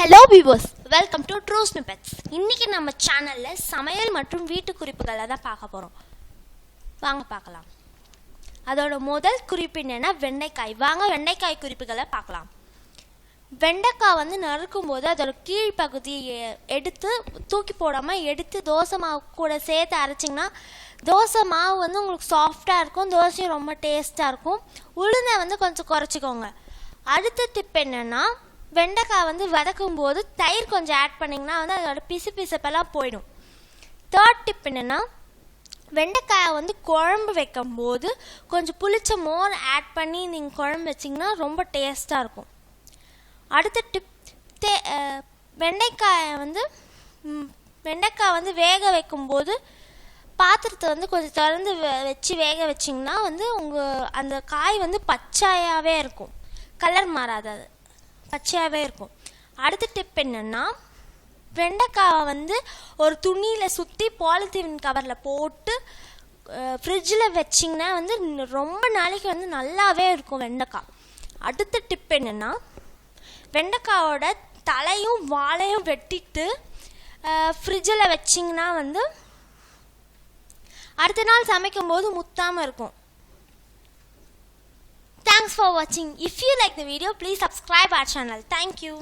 Hello viewers, welcome to true snippets. இன்றைக்கி நம்ம சேனலில் சமையல் மற்றும் வீட்டு குறிப்புகளை தான் பார்க்க போகிறோம். வாங்க பார்க்கலாம். அதோட முதல் குறிப்பு என்னென்னா வெண்டைக்காய். வாங்க வெண்டைக்காய் குறிப்புகளை பார்க்கலாம். வெண்டைக்காய் நறுக்கும் போது அதோட கீழ்ப்பகுதியை எடுத்து தூக்கி போடாமல் எடுத்து தோசை மாவு கூட சேர்த்து அரைச்சிங்கன்னா தோசை மாவு உங்களுக்கு சாஃப்டாக இருக்கும், தோசையும் ரொம்ப டேஸ்ட்டாக இருக்கும். உளுந்தை கொஞ்சம் குறைச்சிக்கோங்க. அடுத்த டிப் என்னென்னா வெண்டைக்காய் வதக்கும் போது தயிர் கொஞ்சம் ஆட் பண்ணிங்கன்னா அதோட பிசுப்பெல்லாம் போயிடும். தேர்ட் டிப் என்னென்னா வெண்டைக்காயை குழம்பு வைக்கும் போது கொஞ்சம் புளிச்ச மோர் ஆட் பண்ணி நீங்கள் குழம்பு வச்சிங்கன்னா ரொம்ப டேஸ்ட்டாக இருக்கும். அடுத்த டிப், வெண்டைக்காய் வேக வைக்கும்போது பாத்திரத்தை கொஞ்சம் திறந்து வச்சு வேக வச்சிங்கன்னா உங்கள் அந்த காய் பச்சையாகவே இருக்கும், கலர் மாறாது, அது பச்சையாகவே இருக்கும். அடுத்த டிப் என்னென்னா வெண்டைக்காவை ஒரு துணியில் சுற்றி பாலித்தீன் கவரில் போட்டு ஃப்ரிட்ஜில் வச்சிங்கன்னா ரொம்ப நாளைக்கு நல்லாவே இருக்கும் வெண்டைக்காய். அடுத்த டிப் என்னென்னா வெண்டைக்காயோட தலையும் வாழையும் வெட்டிட்டு ஃப்ரிட்ஜில் வச்சிங்கன்னா அடுத்த நாள் சமைக்கும் போது முத்தாமல் இருக்கும். Thanks for watching. If you like the video, please subscribe our channel. Thank you.